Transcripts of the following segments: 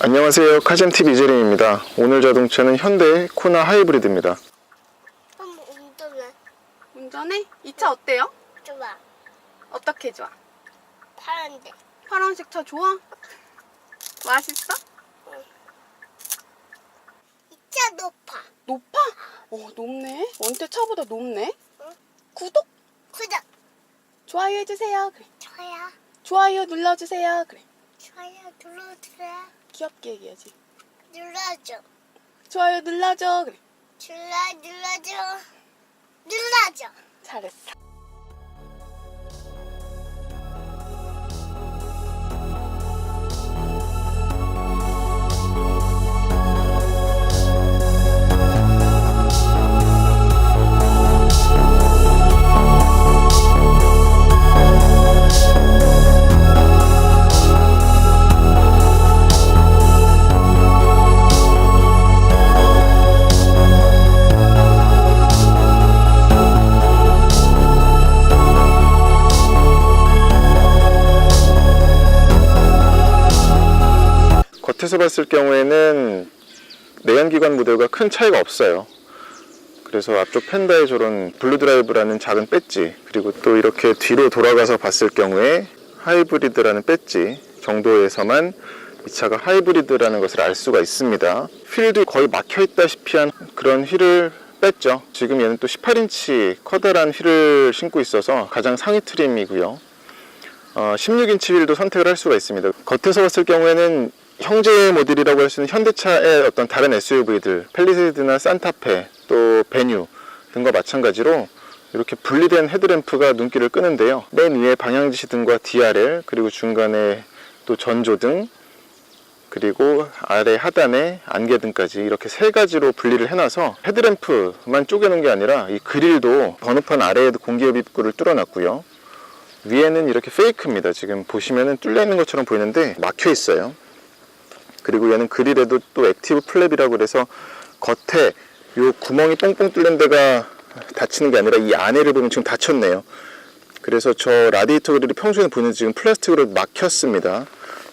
안녕하세요. 카잼TV 이재림입니다. 오늘 자동차는 현대 코나 하이브리드입니다. 한번 운전해. 운전해? 이 차 어때요? 좋아. 어떻게 좋아? 파란데. 파란색 차 좋아? 맛있어? 이 차 높아. 높아? 높네. 원태 차보다 높네. 응? 구독, 구독. 좋아요 해주세요. 그래. 좋아요. 좋아요 눌러주세요. 그래. 좋아요 눌러주세요. 귀엽게 얘기하지. 눌러줘. 좋아요 눌러줘. 그래. 눌러줘. 눌러줘. 잘했어. 겉에서 봤을 경우에는 내연기관 모델과 큰 차이가 없어요. 그래서 앞쪽 펜다에 저런 블루드라이브라는 작은 배지, 그리고 또 이렇게 뒤로 돌아가서 봤을 경우에 하이브리드라는 배지 정도에서만 이 차가 하이브리드라는 것을 알 수가 있습니다. 휠도 거의 막혀있다시피 한 그런 휠을 뺐죠. 지금 얘는 또 18인치 커다란 휠을 신고 있어서 가장 상위 트림이고요. 16인치 휠도 선택을 할 수가 있습니다. 겉에서 봤을 경우에는 형제 모델이라고 할 수 있는 현대차의 어떤 다른 SUV들, 팰리세이드나 산타페, 또 베뉴 등과 마찬가지로 이렇게 분리된 헤드램프가 눈길을 끄는데요. 맨 위에 방향지시 등과 DRL, 그리고 중간에 또 전조등, 그리고 아래 하단에 안개등까지 이렇게 세 가지로 분리를 해놔서 헤드램프만 쪼개놓은 게 아니라 이 그릴도 번호판 아래에도 공기압 입구를 뚫어놨고요. 위에는 이렇게 페이크입니다. 지금 보시면은 뚫려 있는 것처럼 보이는데 막혀 있어요. 그리고 얘는 그릴에도 또 액티브 플랩이라고 그래서 겉에 요 구멍이 뽕뽕 뚫린 데가 닫히는 게 아니라 이 안에를 보면 지금 닫혔네요. 그래서 저 라디에이터 그릴이 평소에는 보이는 지금 플라스틱으로 막혔습니다.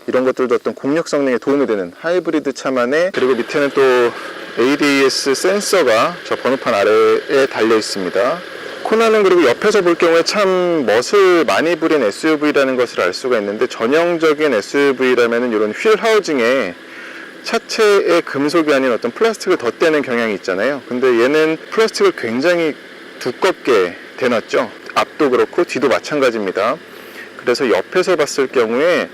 이런 것들도 어떤 공력 성능에 도움이 되는 하이브리드 차만의, 그리고 밑에는 또 ADAS 센서가 저 번호판 아래에 달려 있습니다. 코나는 그리고 옆에서 볼 경우에 참 멋을 많이 부린 SUV라는 것을 알 수가 있는데, 전형적인 SUV라면은 이런 휠 하우징에 차체에 금속이 아닌 어떤 플라스틱을 덧대는 경향이 있잖아요. 근데 얘는 플라스틱을 굉장히 두껍게 대놨죠. 앞도 그렇고 뒤도 마찬가지입니다. 그래서 옆에서 봤을 경우에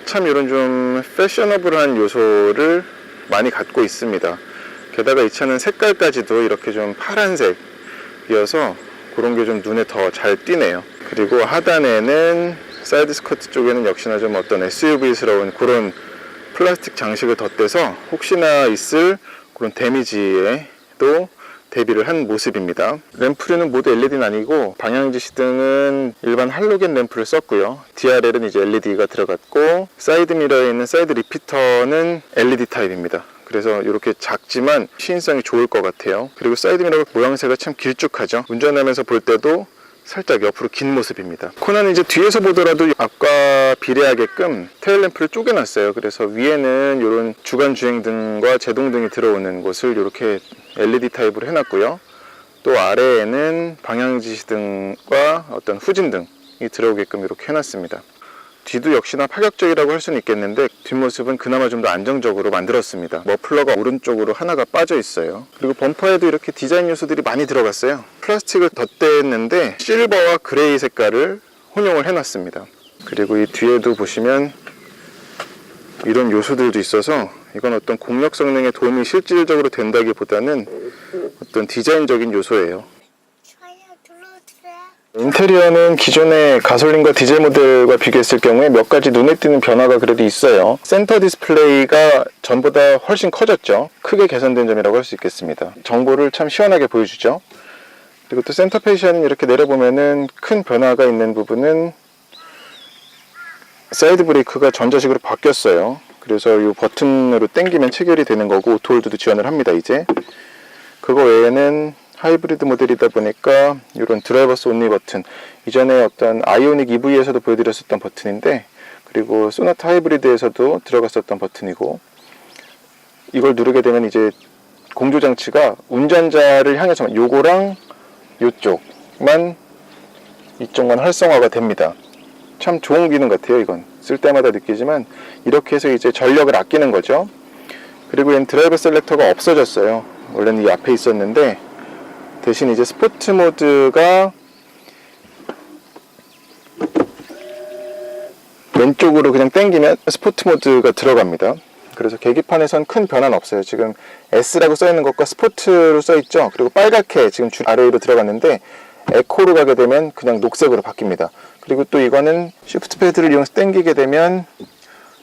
참 이런 좀 패셔너블한 요소를 많이 갖고 있습니다. 게다가 이 차는 색깔까지도 이렇게 좀 파란색이어서 그런 게 좀 눈에 더 잘 띄네요. 그리고 하단에는 사이드 스커트 쪽에는 역시나 좀 어떤 SUV스러운 그런 플라스틱 장식을 덧대서 혹시나 있을 그런 데미지에도 대비를 한 모습입니다. 램프류는 모두 LED는 아니고 방향지시 등은 일반 할로겐 램프를 썼고요. DRL은 이제 LED가 들어갔고, 사이드 미러에 있는 사이드 리피터는 LED 타입입니다. 그래서 이렇게 작지만 시인성이 좋을 것 같아요. 그리고 사이드 미러 모양새가 참 길쭉하죠. 운전하면서 볼 때도 살짝 옆으로 긴 모습입니다. 코나는 이제 뒤에서 보더라도 앞과 비례하게끔 테일램프를 쪼개놨어요. 그래서 위에는 이런 주간 주행등과 제동등이 들어오는 곳을 이렇게 LED 타입으로 해놨고요. 또 아래에는 방향지시등과 어떤 후진등이 들어오게끔 이렇게 해놨습니다. 뒤도 역시나 파격적이라고 할 수는 있겠는데 뒷모습은 그나마 좀 더 안정적으로 만들었습니다. 머플러가 오른쪽으로 하나가 빠져 있어요. 그리고 범퍼에도 이렇게 디자인 요소들이 많이 들어갔어요. 플라스틱을 덧댔는데 실버와 그레이 색깔을 혼용을 해놨습니다. 그리고 이 뒤에도 보시면 이런 요소들도 있어서 이건 어떤 공력 성능에 도움이 실질적으로 된다기보다는 어떤 디자인적인 요소예요. 인테리어는 기존의 가솔린과 디젤 모델과 비교했을 경우에 몇 가지 눈에 띄는 변화가 그래도 있어요. 센터 디스플레이가 전보다 훨씬 커졌죠. 크게 개선된 점이라고 할 수 있겠습니다. 정보를 참 시원하게 보여주죠. 그리고 또 센터 페이션은 이렇게 내려보면은 큰 변화가 있는 부분은 사이드 브레이크가 전자식으로 바뀌었어요. 그래서 이 버튼으로 당기면 체결이 되는 거고 오토홀드도 지원을 합니다. 이제 그거 외에는 하이브리드 모델이다 보니까 이런 드라이버스 온리 버튼, 이전에 어떤 아이오닉 EV에서도 보여드렸었던 버튼인데, 그리고 소나타 하이브리드에서도 들어갔었던 버튼이고, 이걸 누르게 되면 이제 공조장치가 운전자를 향해서만 요거랑 이쪽만 활성화가 됩니다. 참 좋은 기능 같아요. 이건 쓸 때마다 느끼지만 이렇게 해서 이제 전력을 아끼는 거죠. 그리고 얘는 드라이버 셀렉터가 없어졌어요. 원래는 이 앞에 있었는데 대신 이제 스포츠 모드가 왼쪽으로 그냥 당기면 스포츠 모드가 들어갑니다. 그래서 계기판에선 큰 변화는 없어요. 지금 S라고 써있는 것과 스포츠로 써있죠. 그리고 빨갛게 지금 줄 아래로 들어갔는데 에코로 가게 되면 그냥 녹색으로 바뀝니다. 그리고 또 이거는 쉬프트 패드를 이용해서 당기게 되면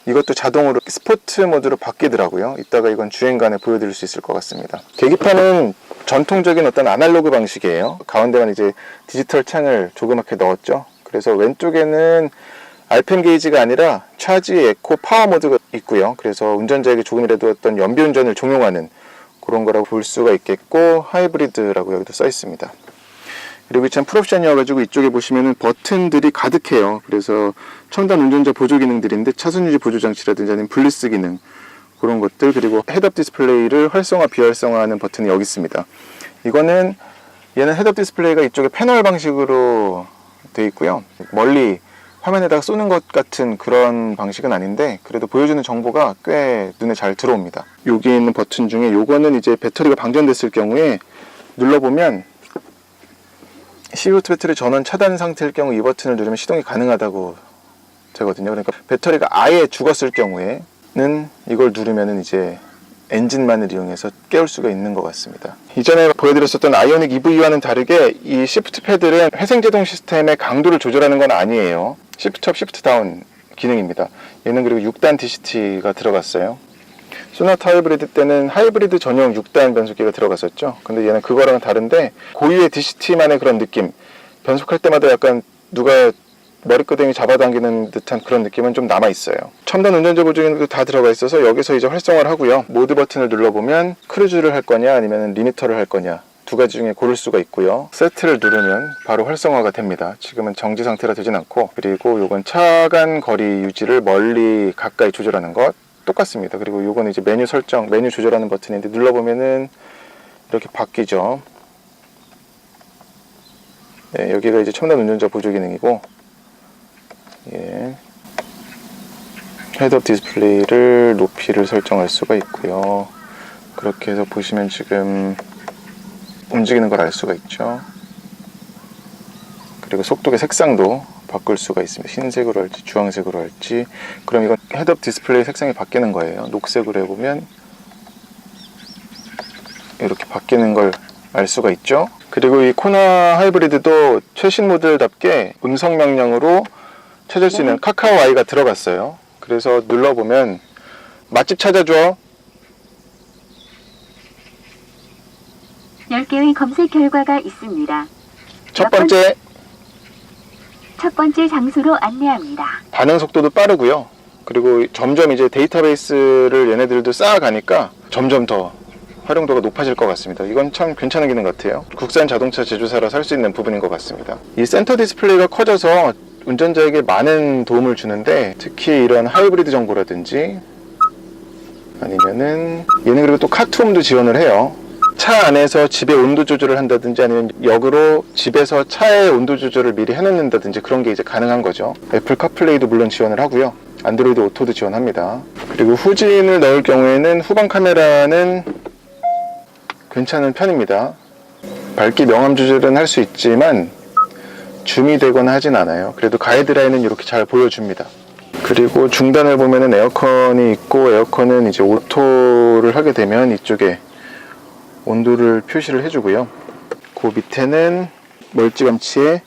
이것도 자동으로 스포츠 모드로 바뀌더라고요. 이따가 이건 주행간에 보여드릴 수 있을 것 같습니다. 계기판은 전통적인 어떤 아날로그 방식이에요. 가운데만 이제 디지털 창을 조그맣게 넣었죠. 그래서 왼쪽에는 RPM 게이지가 아니라 차지, 에코, 파워 모드가 있고요. 그래서 운전자에게 조금이라도 어떤 연비운전을 종용하는 그런 거라고 볼 수가 있겠고, 하이브리드라고 여기도 써 있습니다. 그리고 참 풀옵션이어가지고 이쪽에 보시면은 버튼들이 가득해요. 그래서 첨단 운전자 보조 기능들인데 차선 유지 보조 장치라든지 아니면 블리스 기능 그런 것들, 그리고 헤드업 디스플레이를 활성화 비활성화하는 버튼이 여기 있습니다. 이거는 얘는 헤드업 디스플레이가 이쪽에 패널 방식으로 되어 있고요. 멀리 화면에다가 쏘는 것 같은 그런 방식은 아닌데 그래도 보여주는 정보가 꽤 눈에 잘 들어옵니다. 여기 있는 버튼 중에 요거는 이제 배터리가 방전됐을 경우에 눌러보면 CO2 배터리 전원 차단 상태일 경우 이 버튼을 누르면 시동이 가능하다고 되거든요. 그러니까 배터리가 아예 죽었을 경우에는 이걸 누르면은 이제 엔진만을 이용해서 깨울 수가 있는 것 같습니다. 이전에 보여드렸었던 아이오닉 EV와는 다르게 이 시프트 패드는 회생제동 시스템의 강도를 조절하는 건 아니에요. 시프트 업, 시프트 다운 기능입니다. 얘는 그리고 6단 DCT가 들어갔어요. 소나타 하이브리드 때는 하이브리드 전용 6단 변속기가 들어갔었죠. 근데 얘는 그거랑은 다른데 고유의 DCT만의 그런 느낌, 변속할 때마다 약간 누가 머리끄댕이 잡아당기는 듯한 그런 느낌은 좀 남아있어요. 첨단 운전자 보조 기능도 다 들어가 있어서 여기서 이제 활성화를 하고요. 모드 버튼을 눌러보면 크루즈를 할 거냐 아니면 리미터를 할 거냐 두 가지 중에 고를 수가 있고요. 세트를 누르면 바로 활성화가 됩니다. 지금은 정지 상태라 되진 않고, 그리고 요건 차간 거리 유지를 멀리 가까이 조절하는 것 똑같습니다. 그리고 요건 이제 메뉴 설정, 메뉴 조절하는 버튼인데 눌러보면은 이렇게 바뀌죠. 네, 여기가 이제 첨단 운전자 보조 기능이고, 예. 헤드업 디스플레이를 높이를 설정할 수가 있고요. 그렇게 해서 보시면 지금 움직이는 걸 알 수가 있죠. 그리고 속도의 색상도 바꿀 수가 있습니다. 흰색으로 할지 주황색으로 할지. 그럼 이건 헤드업 디스플레이 색상이 바뀌는 거예요. 녹색으로 해보면 이렇게 바뀌는 걸 알 수가 있죠. 그리고 이 코나 하이브리드도 최신 모델답게 음성 명령으로 찾을 수 있는 카카오 아이가 들어갔어요. 그래서 눌러보면 맛집 찾아줘. 10개의 검색 결과가 있습니다. 첫 번째 장소로 안내합니다. 반응 속도도 빠르고요. 그리고 점점 이제 데이터베이스를 얘네들도 쌓아가니까 점점 더 활용도가 높아질 것 같습니다. 이건 참 괜찮은 기능 같아요. 국산 자동차 제조사라서 할 수 있는 부분인 것 같습니다. 이 센터 디스플레이가 커져서 운전자에게 많은 도움을 주는데, 특히 이런 하이브리드 정보라든지 아니면은 얘는 그리고 또 카투음도 지원을 해요. 차 안에서 집의 온도 조절을 한다든지 아니면 역으로 집에서 차의 온도 조절을 미리 해놓는다든지 그런 게 이제 가능한 거죠. 애플 카플레이도 물론 지원을 하고요. 안드로이드 오토도 지원합니다. 그리고 후진을 넣을 경우에는 후방 카메라는 괜찮은 편입니다. 밝기 명암 조절은 할 수 있지만 줌이 되거나 하진 않아요. 그래도 가이드라인은 이렇게 잘 보여줍니다. 그리고 중단을 보면은 에어컨이 있고, 에어컨은 이제 오토를 하게 되면 이쪽에 온도를 표시를 해주고요. 그 밑에는 멀찌감치에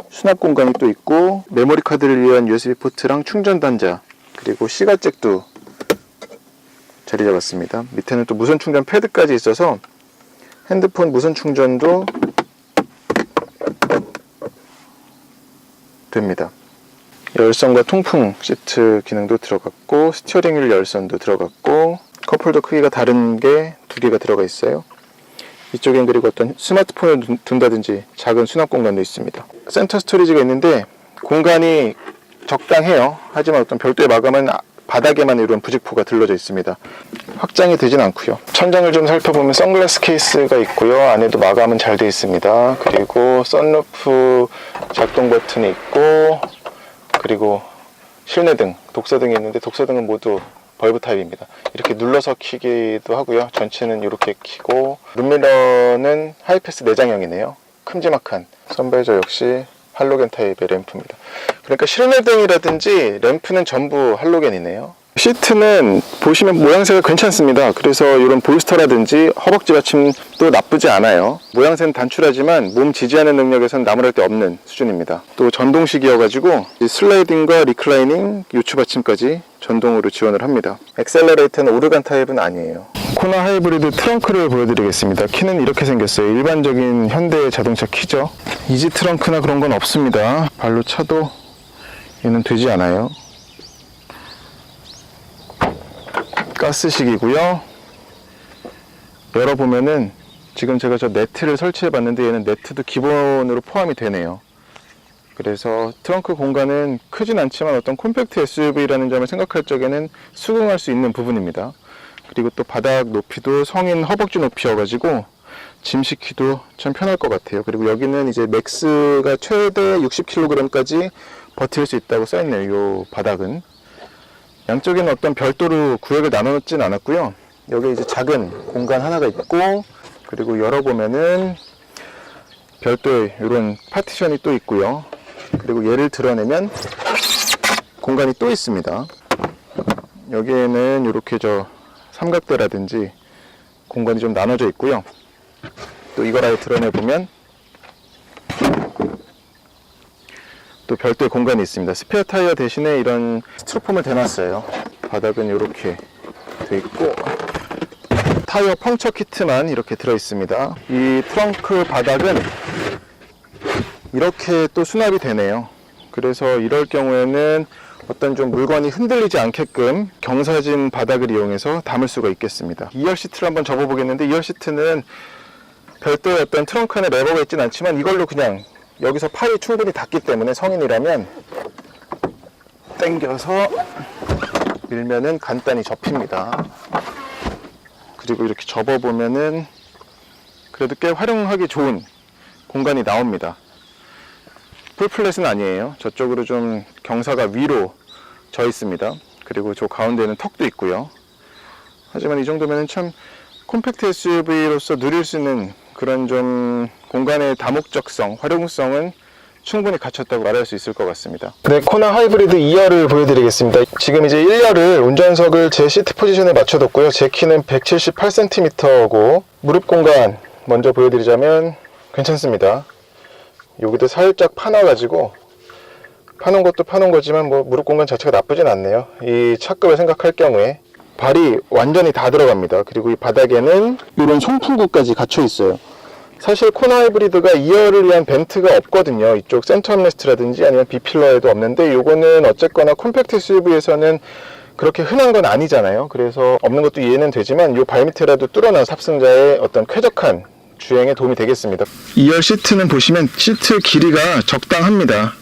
수납 공간이 또 있고, 메모리 카드를 위한 USB 포트랑 충전 단자, 그리고 시가잭도 자리 잡았습니다. 밑에는 또 무선 충전 패드까지 있어서 핸드폰 무선 충전도 됩니다. 열선과 통풍 시트 기능도 들어갔고, 스티어링 휠 열선도 들어갔고, 컵홀더 크기가 다른 게 두 개가 들어가 있어요. 이쪽엔 그리고 어떤 스마트폰을 둔다든지 작은 수납 공간도 있습니다. 센터 스토리지가 있는데 공간이 적당해요. 하지만 어떤 별도의 마감은 바닥에만 이런 부직포가 들러져 있습니다. 확장이 되진 않고요. 천장을 좀 살펴보면 선글라스 케이스가 있고요. 안에도 마감은 잘 되어 있습니다. 그리고 선루프 작동 버튼이 있고, 그리고 실내등, 독서등이 있는데 독서등은 모두 벌브 타입입니다. 이렇게 눌러서 켜기도 하고요. 전체는 이렇게 켜고, 룸미러는 하이패스 내장형이네요. 큼지막한 선베이저 역시 할로겐 타입의 램프입니다. 그러니까 실내등이라든지 램프는 전부 할로겐이네요. 시트는 보시면 모양새가 괜찮습니다. 그래서 이런 볼스터라든지 허벅지 받침도 나쁘지 않아요. 모양새는 단출하지만 몸 지지하는 능력에서는 나무랄 데 없는 수준입니다. 또 전동식이어가지고 슬라이딩과 리클라이닝, 요추 받침까지 전동으로 지원을 합니다. 엑셀러레이터는 오르간 타입은 아니에요. 코나 하이브리드 트렁크를 보여드리겠습니다. 키는 이렇게 생겼어요. 일반적인 현대 자동차 키죠. 이지 트렁크나 그런 건 없습니다. 발로 차도 얘는 되지 않아요. 가스식이고요. 열어보면은 지금 제가 저 네트를 설치해 봤는데 얘는 네트도 기본으로 포함이 되네요. 그래서 트렁크 공간은 크진 않지만 어떤 콤팩트 SUV라는 점을 생각할 적에는 수긍할 수 있는 부분입니다. 그리고 또 바닥 높이도 성인 허벅지 높이여가지고 짐 싣기도 참 편할 것 같아요. 그리고 여기는 이제 맥스가 최대 60kg까지 버틸 수 있다고 써있네요. 이 바닥은. 양쪽에는 어떤 별도로 구역을 나눠놓진 않았고요. 여기 이제 작은 공간 하나가 있고, 그리고 열어보면은 별도의 이런 파티션이 또 있고요. 그리고 얘를 드러내면 공간이 또 있습니다. 여기에는 이렇게 저 삼각대라든지 공간이 좀 나눠져 있고요. 또 이걸 아예 드러내보면 또 별도의 공간이 있습니다. 스페어 타이어 대신에 이런 스티로폼을 대놨어요. 바닥은 이렇게 돼 있고, 타이어 펑처 키트만 이렇게 들어 있습니다. 이 트렁크 바닥은 이렇게 또 수납이 되네요. 그래서 이럴 경우에는 어떤 좀 물건이 흔들리지 않게끔 경사진 바닥을 이용해서 담을 수가 있겠습니다. 2열 시트를 한번 접어보겠는데, 2열 시트는 별도의 어떤 트렁크 안에 레버가 있진 않지만 이걸로 그냥 여기서 팔이 충분히 닿기 때문에 성인이라면 당겨서 밀면은 간단히 접힙니다. 그리고 이렇게 접어보면은 그래도 꽤 활용하기 좋은 공간이 나옵니다. 풀플랫은 아니에요. 저쪽으로 좀 경사가 위로 져 있습니다. 그리고 저 가운데는 턱도 있고요. 하지만 이 정도면은 참 콤팩트 SUV로서 누릴 수 있는 그런 좀 공간의 다목적성, 활용성은 충분히 갖췄다고 말할 수 있을 것 같습니다. 네, 코나 하이브리드 2열을 보여드리겠습니다. 지금 이제 1열을 운전석을 제 시트 포지션에 맞춰뒀고요. 제 키는 178cm고 무릎 공간 먼저 보여드리자면 괜찮습니다. 여기도 살짝 파놔가지고, 파놓은 것도 파놓은 거지만 뭐 무릎 공간 자체가 나쁘진 않네요. 이 차급을 생각할 경우에 발이 완전히 다 들어갑니다. 그리고 이 바닥에는 이런 송풍구까지 갖춰 있어요. 사실 코나 하이브리드가 2열을 위한 벤트가 없거든요. 이쪽 센터 암레스트라든지 아니면 B필러에도 없는데, 요거는 어쨌거나 콤팩트 SUV에서는 그렇게 흔한 건 아니잖아요. 그래서 없는 것도 이해는 되지만 요 발밑에라도 뚫어놔 탑승자의 어떤 쾌적한 주행에 도움이 되겠습니다. 2열 시트는 보시면 시트 길이가 적당합니다.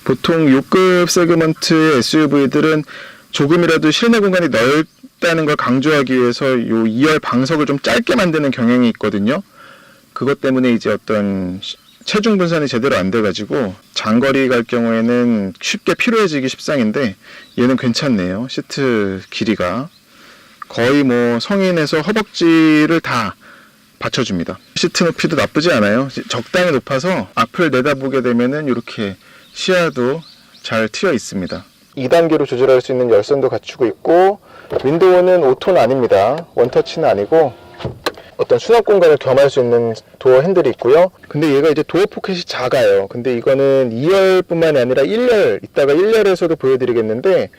보통 6급 세그먼트 SUV들은 조금이라도 실내 공간이 넓다는 걸 강조하기 위해서 요 2열 방석을 좀 짧게 만드는 경향이 있거든요. 그것 때문에 이제 어떤 체중 분산이 제대로 안 돼가지고 장거리 갈 경우에는 쉽게 피로해지기 십상인데, 얘는 괜찮네요. 시트 길이가 거의 뭐 성인에서 허벅지를 다 받쳐줍니다. 시트 높이도 나쁘지 않아요. 적당히 높아서 앞을 내다보게 되면은 이렇게 시야도 잘 트여 있습니다. 2단계로 조절할 수 있는 열선도 갖추고 있고, 윈도우는 오토는 아닙니다. 원터치는 아니고 어떤 수납 공간을 겸할 수 있는 도어 핸들이 있고요. 근데 얘가 이제 도어 포켓이 작아요. 근데 이거는 2열 뿐만이 아니라 1열, 이따가 1열에서도 보여드리겠는데,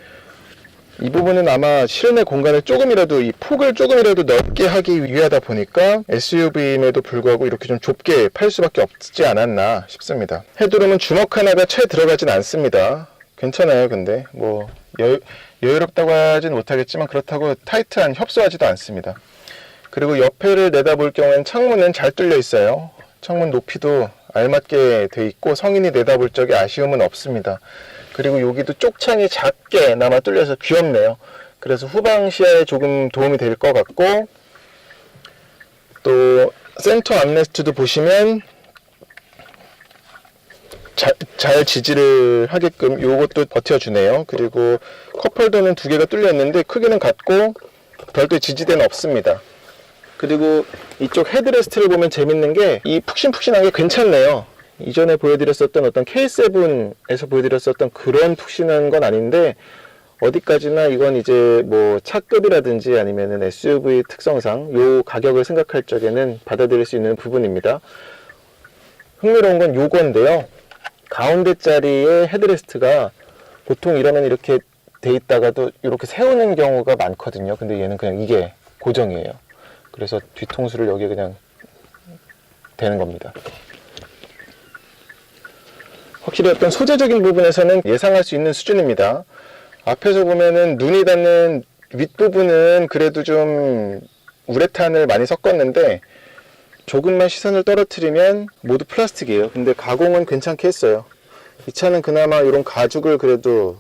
이 부분은 아마 실내 공간을 조금이라도, 이 폭을 조금이라도 넓게 하기 위하다 보니까 SUV임에도 불구하고 이렇게 좀 좁게 팔 수밖에 없지 않았나 싶습니다. 헤드룸은 주먹 하나가 채 들어가진 않습니다. 괜찮아요. 근데 뭐 여유롭다고 하진 못하겠지만 그렇다고 타이트한 협소하지도 않습니다. 그리고 옆에를 내다볼 경우에는 창문은 잘 뚫려 있어요. 창문 높이도 알맞게 돼 있고 성인이 내다볼 적에 아쉬움은 없습니다. 그리고 여기도 쪽창이 작게나마 뚫려서 귀엽네요. 그래서 후방 시야에 조금 도움이 될 것 같고, 또 센터 암레스트도 보시면 잘 지지를 하게끔 요것도 버텨주네요. 그리고 컵홀더는 2개가 뚫렸는데 크기는 같고 별도의 지지대는 없습니다. 그리고 이쪽 헤드레스트를 보면 재밌는 게 이 푹신푹신한 게 괜찮네요. 이전에 보여드렸었던 어떤 K7에서 보여드렸었던 그런 푹신한 건 아닌데, 어디까지나 이건 이제 뭐 차급이라든지 아니면은 SUV 특성상 요 가격을 생각할 적에는 받아들일 수 있는 부분입니다. 흥미로운 건 요건데요. 가운데 자리의 헤드레스트가 보통 이러면 이렇게 돼 있다가도 이렇게 세우는 경우가 많거든요. 근데 얘는 그냥 이게 고정이에요. 그래서 뒤통수를 여기에 그냥 대는 겁니다. 확실히 어떤 소재적인 부분에서는 예상할 수 있는 수준입니다. 앞에서 보면은 눈이 닿는 윗부분은 그래도 좀 우레탄을 많이 섞었는데, 조금만 시선을 떨어뜨리면 모두 플라스틱이에요. 근데 가공은 괜찮게 했어요. 이 차는 그나마 이런 가죽을 그래도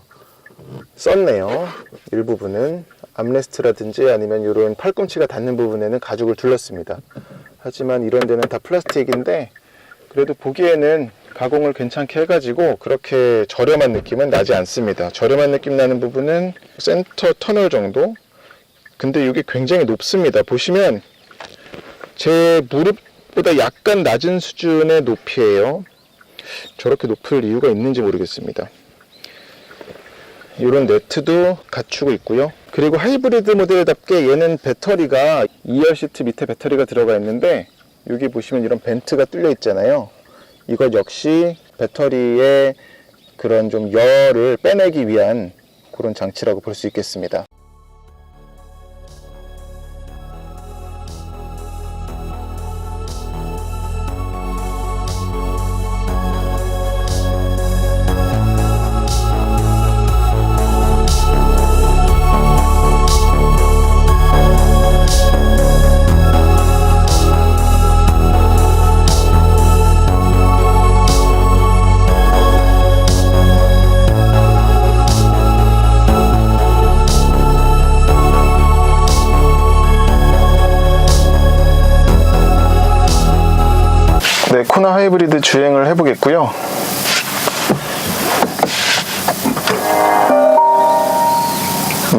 썼네요. 일부분은 암레스트라든지 아니면 이런 팔꿈치가 닿는 부분에는 가죽을 둘렀습니다. 하지만 이런 데는 다 플라스틱인데 그래도 보기에는 가공을 괜찮게 해가지고 그렇게 저렴한 느낌은 나지 않습니다. 저렴한 느낌 나는 부분은 센터 터널 정도? 근데 이게 굉장히 높습니다. 보시면 제 무릎보다 약간 낮은 수준의 높이에요. 저렇게 높을 이유가 있는지 모르겠습니다. 이런 네트도 갖추고 있고요. 그리고 하이브리드 모델답게 얘는 배터리가 2열 시트 밑에 배터리가 들어가 있는데, 여기 보시면 이런 벤트가 뚫려 있잖아요. 이것 역시 배터리의 그런 좀 열을 빼내기 위한 그런 장치라고 볼 수 있겠습니다. 네, 코나 하이브리드 주행을 해보겠고요.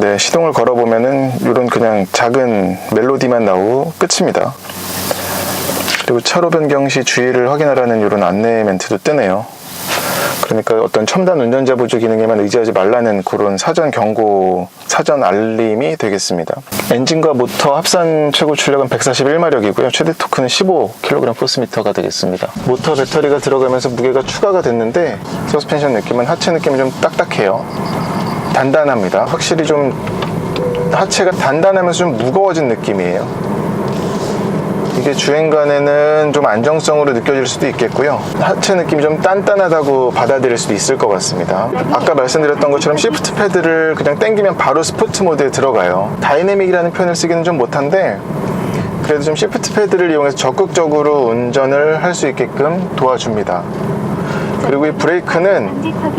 네, 시동을 걸어보면은 이런 그냥 작은 멜로디만 나오고 끝입니다. 그리고 차로 변경 시 주의를 확인하라는 이런 안내 멘트도 뜨네요. 그러니까 어떤 첨단 운전자 보조 기능에만 의지하지 말라는 그런 사전 경고, 사전 알림이 되겠습니다. 엔진과 모터 합산 최고 출력은 141마력이고요. 최대 토크는 15kgm/가 되겠습니다. 모터 배터리가 들어가면서 무게가 추가가 됐는데, 서스펜션 느낌은 하체 느낌이 좀 딱딱해요. 단단합니다. 확실히 좀 하체가 단단하면서 좀 무거워진 느낌이에요. 이게 주행간에는 좀 안정성으로 느껴질 수도 있겠고요. 하체 느낌이 좀 단단하다고 받아들일 수도 있을 것 같습니다. 아까 말씀드렸던 것처럼 시프트 패드를 그냥 당기면 바로 스포츠 모드에 들어가요. 다이내믹이라는 표현을 쓰기는 좀 못한데, 그래도 좀 시프트 패드를 이용해서 적극적으로 운전을 할 수 있게끔 도와줍니다. 그리고 이 브레이크는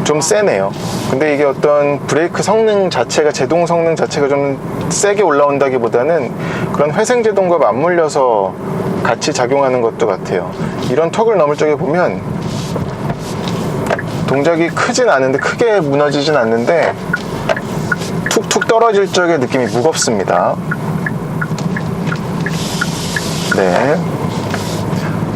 좀 세네요. 근데 이게 어떤 브레이크 성능 자체가, 제동 성능 자체가 좀 세게 올라온다기보다는 그런 회생제동과 맞물려서 같이 작용하는 것도 같아요. 이런 턱을 넘을 적에 보면 동작이 크진 않은데, 크게 무너지진 않는데 툭툭 떨어질 적의 느낌이 무겁습니다. 네.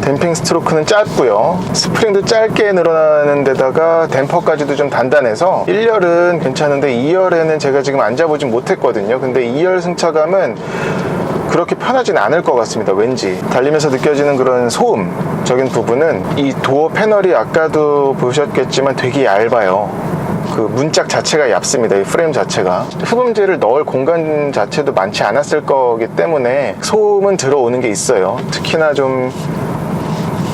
댐핑 스트로크는 짧고요. 스프링도 짧게 늘어나는 데다가 댐퍼까지도 좀 단단해서 1열은 괜찮은데 2열에는 제가 지금 앉아보진 못했거든요. 근데 2열 승차감은 그렇게 편하진 않을 것 같습니다. 왠지 달리면서 느껴지는 그런 소음적인 부분은, 이 도어 패널이 아까도 보셨겠지만 되게 얇아요. 그 문짝 자체가 얇습니다. 이 프레임 자체가. 흡음재를 넣을 공간 자체도 많지 않았을 거기 때문에 소음은 들어오는 게 있어요. 특히나 좀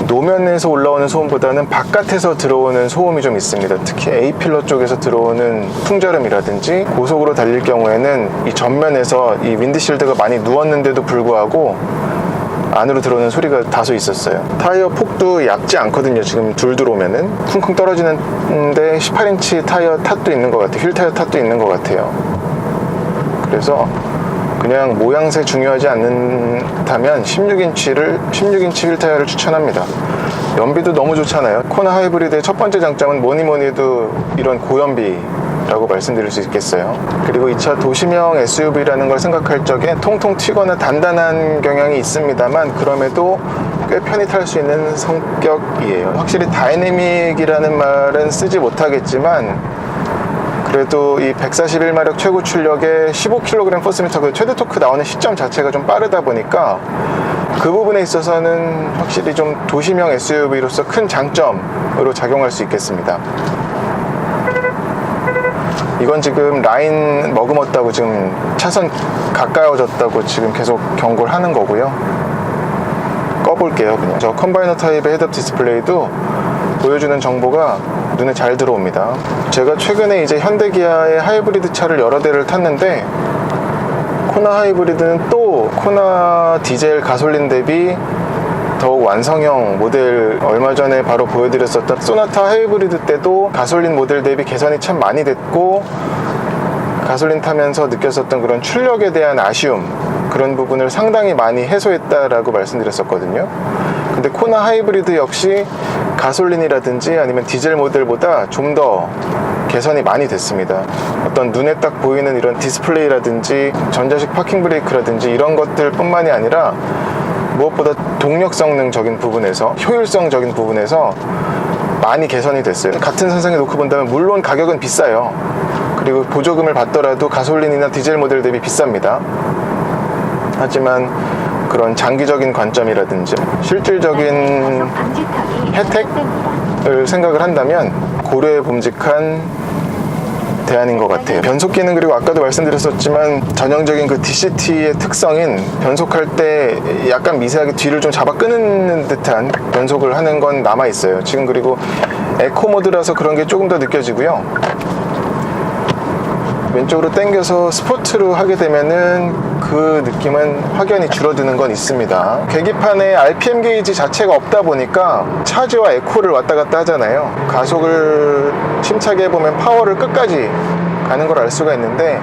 노면에서 올라오는 소음보다는 바깥에서 들어오는 소음이 좀 있습니다. 특히 A필러 쪽에서 들어오는 풍절음이라든지, 고속으로 달릴 경우에는 이 전면에서 이 윈드실드가 많이 누웠는데도 불구하고 안으로 들어오는 소리가 다소 있었어요. 타이어 폭도 얇지 않거든요. 지금 둘 들어오면은 쿵쿵 떨어지는데 18인치 타이어 탓도 있는 것 같아요. 휠 타이어 탓도 있는 것 같아요. 그래서 그냥 모양새 중요하지 않다면 16인치 휠 타이어를 추천합니다. 연비도 너무 좋잖아요. 코나 하이브리드의 첫 번째 장점은 뭐니 해도 이런 고연비라고 말씀드릴 수 있겠어요. 그리고 이 차 도심형 SUV라는 걸 생각할 적에 통통 튀거나 단단한 경향이 있습니다만 그럼에도 꽤 편히 탈 수 있는 성격이에요. 확실히 다이내믹이라는 말은 쓰지 못하겠지만 그래도 이 141마력 최고 출력에 15kg 포스미터 그 최대 토크 나오는 시점 자체가 좀 빠르다 보니까 그 부분에 있어서는 확실히 좀 도심형 SUV로서 큰 장점으로 작용할 수 있겠습니다. 이건 지금 라인 머금었다고 지금 차선 가까워졌다고 지금 계속 경고를 하는 거고요. 꺼볼게요. 그냥 저 컴바이너 타입의 헤드업 디스플레이도 보여주는 정보가 눈에 잘 들어옵니다. 제가 최근에 이제 현대기아의 하이브리드 차를 여러 대를 탔는데 코나 하이브리드는 또 코나 디젤 가솔린 대비 더욱 완성형 모델, 얼마 전에 바로 보여드렸었던 소나타 하이브리드 때도 가솔린 모델 대비 개선이 참 많이 됐고 가솔린 타면서 느꼈었던 그런 출력에 대한 아쉬움, 그런 부분을 상당히 많이 해소했다라고 말씀드렸었거든요. 근데 코나 하이브리드 역시 가솔린이라든지 아니면 디젤 모델보다 좀 더 개선이 많이 됐습니다. 어떤 눈에 딱 보이는 이런 디스플레이라든지 전자식 파킹 브레이크라든지 이런 것들 뿐만이 아니라 무엇보다 동력 성능적인 부분에서, 효율성적인 부분에서 많이 개선이 됐어요. 같은 선상에 놓고 본다면 물론 가격은 비싸요. 그리고 보조금을 받더라도 가솔린이나 디젤 모델 대비 비쌉니다. 하지만 그런 장기적인 관점이라든지 실질적인 혜택을 생각을 한다면 고려해 봄직한 대안인 것 같아요. 변속기는 그리고 아까도 말씀드렸었지만 전형적인 그 DCT의 특성인 변속할 때 약간 미세하게 뒤를 좀 잡아 끄는 듯한 변속을 하는 건 남아 있어요. 지금 그리고 에코 모드라서 그런 게 조금 더 느껴지고요. 왼쪽으로 당겨서 스포트로 하게 되면은 그 느낌은 확연히 줄어드는 건 있습니다. 계기판에 RPM 게이지 자체가 없다 보니까 차지와 에코를 왔다 갔다 하잖아요. 가속을 힘차게 해보면 파워를 끝까지 가는 걸 알 수가 있는데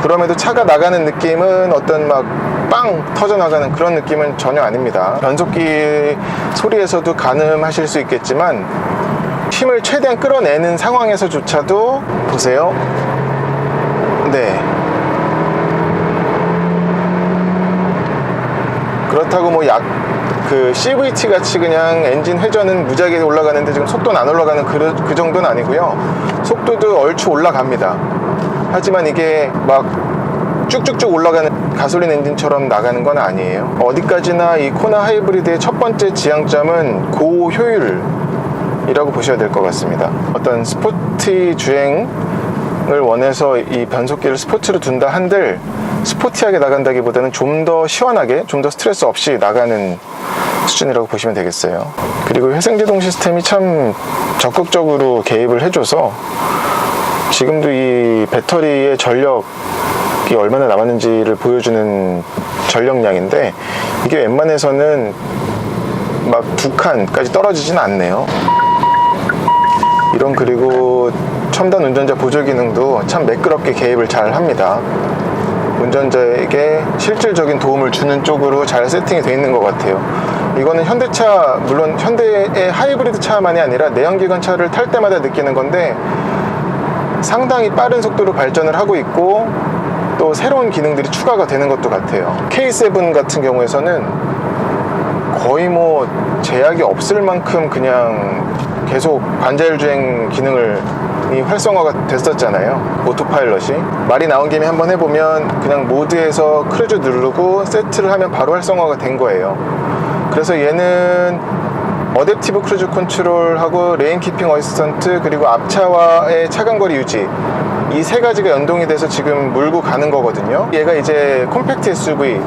그럼에도 차가 나가는 느낌은 어떤 막 빵 터져나가는 그런 느낌은 전혀 아닙니다. 변속기 소리에서도 가늠하실 수 있겠지만 힘을 최대한 끌어내는 상황에서조차도 보세요. 네. 그렇다고 뭐 그 CVT 같이 그냥 엔진 회전은 무지하게 올라가는데 지금 속도는 안 올라가는 그 정도는 아니고요. 속도도 얼추 올라갑니다. 하지만 이게 막 쭉쭉쭉 올라가는 가솔린 엔진처럼 나가는 건 아니에요. 어디까지나 이 코나 하이브리드의 첫 번째 지향점은 고효율이라고 보셔야 될 것 같습니다. 어떤 스포티 주행을 원해서 이 변속기를 스포츠로 둔다 한들 스포티하게 나간다기보다는 좀 더 시원하게, 좀 더 스트레스 없이 나가는 수준이라고 보시면 되겠어요. 그리고 회생제동 시스템이 참 적극적으로 개입을 해줘서 지금도 이 배터리의 전력이 얼마나 남았는지를 보여주는 전력량인데 이게 웬만해서는 막 2칸까지 떨어지진 않네요. 이런 그리고 첨단 운전자 보조 기능도 참 매끄럽게 개입을 잘 합니다. 운전자에게 실질적인 도움을 주는 쪽으로 잘 세팅이 되어 있는 것 같아요. 이거는 현대차, 물론 현대의 하이브리드 차만이 아니라 내연기관 차를 탈 때마다 느끼는 건데 상당히 빠른 속도로 발전을 하고 있고 또 새로운 기능들이 추가가 되는 것도 같아요. K7 같은 경우에서는 거의 뭐 제약이 없을 만큼 그냥 계속 반자율 주행 기능을 활성화가 됐었잖아요. 오토파일럿이. 말이 나온 김에 한번 해보면 그냥 모드에서 크루즈 누르고 세트를 하면 바로 활성화가 된 거예요. 그래서 얘는 어댑티브 크루즈 컨트롤하고 레인 키핑 어시스턴트 그리고 앞차와의 차간거리 유지, 이 세 가지가 연동이 돼서 지금 몰고 가는 거거든요. 얘가 이제 콤팩트 SUV,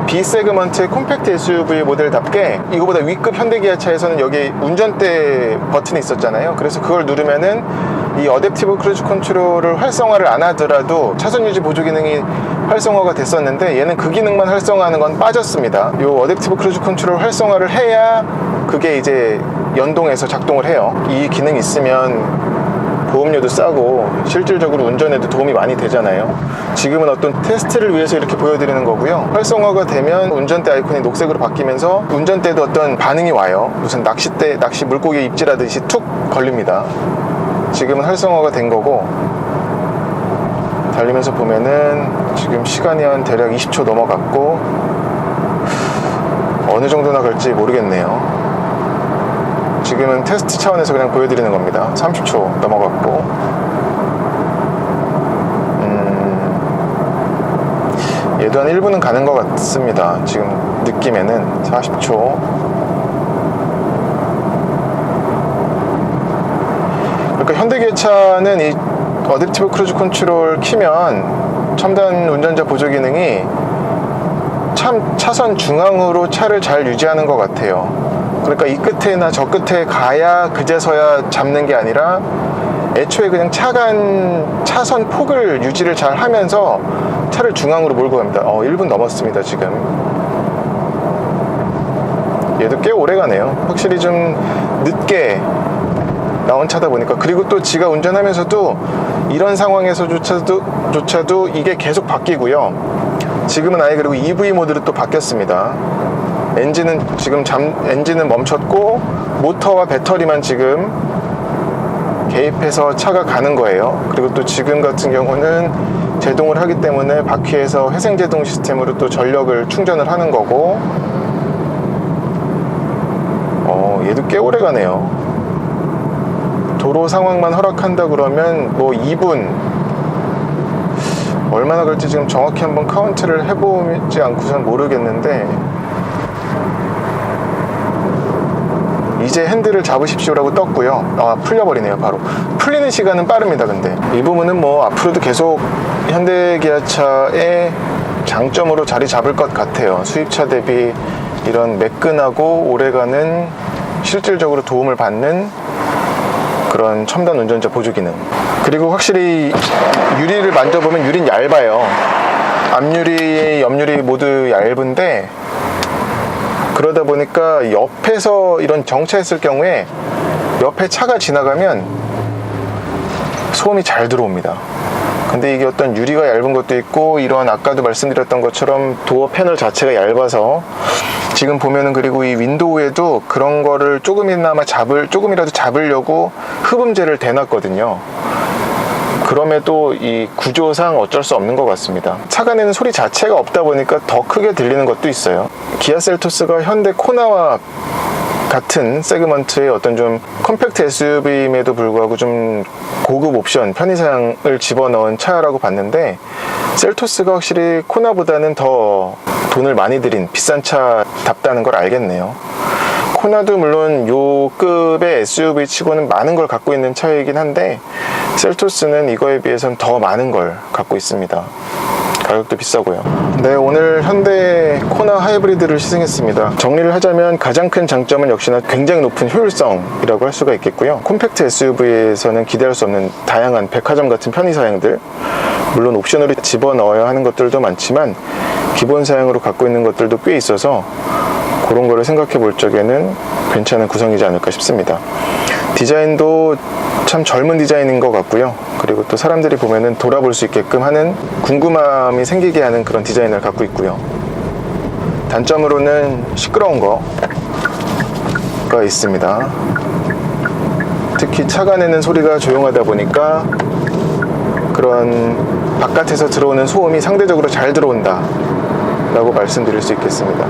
B세그먼트의 콤팩트 SUV 모델답게 이거보다 위급 현대기아차에서는 여기 운전대 버튼이 있었잖아요. 그래서 그걸 누르면은 이 어댑티브 크루즈 컨트롤을 활성화를 안 하더라도 차선 유지 보조 기능이 활성화가 됐었는데 얘는 그 기능만 활성화하는 건 빠졌습니다. 요 어댑티브 크루즈 컨트롤 활성화를 해야 그게 이제 연동해서 작동을 해요. 이 기능이 있으면 보험료도 싸고 실질적으로 운전에도 도움이 많이 되잖아요. 지금은 어떤 테스트를 위해서 이렇게 보여드리는 거고요. 활성화가 되면 운전대 아이콘이 녹색으로 바뀌면서 운전대도 어떤 반응이 와요. 무슨 낚싯대, 낚시 물고기 입질하듯이 툭 걸립니다. 지금은 활성화가 된 거고, 달리면서 보면은 지금 시간이 한 대략 20초 넘어갔고 어느 정도나 갈지 모르겠네요. 지금은 테스트 차원에서 그냥 보여드리는 겁니다. 30초 넘어갔고, 얘도 한 1분은 가는 것 같습니다. 지금 느낌에는 40초. 그러니까 현대기아차는 이 어댑티브 크루즈 컨트롤 키면 첨단 운전자 보조 기능이 참 차선 중앙으로 차를 잘 유지하는 것 같아요. 그러니까 이 끝에나 저 끝에 가야 그제서야 잡는 게 아니라 애초에 그냥 차선 폭을 유지를 잘 하면서 차를 중앙으로 몰고 갑니다. 1분 넘었습니다 지금. 얘도 꽤 오래 가네요. 확실히 좀 늦게 나온 차다 보니까. 그리고 또 지가 운전하면서도 이런 상황에서조차도 이게 계속 바뀌고요. 지금은 아예 그리고 EV 모드로 또 바뀌었습니다. 엔진은 지금 엔진은 멈췄고 모터와 배터리만 지금 개입해서 차가 가는 거예요. 그리고 또 지금 같은 경우는 제동을 하기 때문에 바퀴에서 회생제동 시스템으로 또 전력을 충전을 하는 거고, 얘도 꽤 오래 가네요. 도로 상황만 허락한다 그러면 뭐 2분 얼마나 갈지 지금 정확히 한번 카운트를 해보지 않고선 모르겠는데, 이제 핸들을 잡으십시오라고 떴고요. 풀려버리네요. 바로 풀리는 시간은 빠릅니다. 근데 이 부분은 뭐 앞으로도 계속 현대기아차의 장점으로 자리 잡을 것 같아요. 수입차 대비 이런 매끈하고 오래가는, 실질적으로 도움을 받는 그런 첨단 운전자 보조 기능. 그리고 확실히 유리를 만져보면 유리는 얇아요. 앞유리, 옆유리 모두 얇은데, 그러다 보니까 옆에서 이런 정차했을 경우에 옆에 차가 지나가면 소음이 잘 들어옵니다. 근데 이게 어떤 유리가 얇은 것도 있고, 이런 아까도 말씀드렸던 것처럼 도어 패널 자체가 얇아서 지금 보면은, 그리고 이 윈도우에도 그런 거를 조금이라도 잡으려고 흡음재를 대놨거든요. 그럼에도 이 구조상 어쩔 수 없는 것 같습니다. 차가 내는 소리 자체가 없다 보니까 더 크게 들리는 것도 있어요. 기아 셀토스가 현대 코나와 같은 세그먼트의 어떤 좀 컴팩트 SUV임에도 불구하고 좀 고급 옵션, 편의사양을 집어넣은 차라고 봤는데, 셀토스가 확실히 코나보다는 더 돈을 많이 들인 비싼 차답다는 걸 알겠네요. 코나도 물론 요 급의 SUV 치고는 많은 걸 갖고 있는 차이긴 한데, 셀토스는 이거에 비해서는 더 많은 걸 갖고 있습니다. 가격도 비싸고요. 네, 오늘 현대 코나 하이브리드를 시승했습니다. 정리를 하자면 가장 큰 장점은 역시나 굉장히 높은 효율성이라고 할 수가 있겠고요. 콤팩트 SUV에서는 기대할 수 없는 다양한 백화점 같은 편의사양들, 물론 옵션으로 집어넣어야 하는 것들도 많지만 기본 사양으로 갖고 있는 것들도 꽤 있어서 그런 거를 생각해 볼 적에는 괜찮은 구성이지 않을까 싶습니다. 디자인도 참 젊은 디자인인 것 같고요. 그리고 또 사람들이 보면은 돌아볼 수 있게끔 하는, 궁금함이 생기게 하는 그런 디자인을 갖고 있고요. 단점으로는 시끄러운 거가 있습니다. 특히 차가 내는 소리가 조용하다 보니까 그런 바깥에서 들어오는 소음이 상대적으로 잘 들어온다 라고 말씀드릴 수 있겠습니다.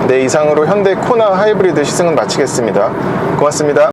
네, 이상으로 현대 코나 하이브리드 시승은 마치겠습니다. 고맙습니다.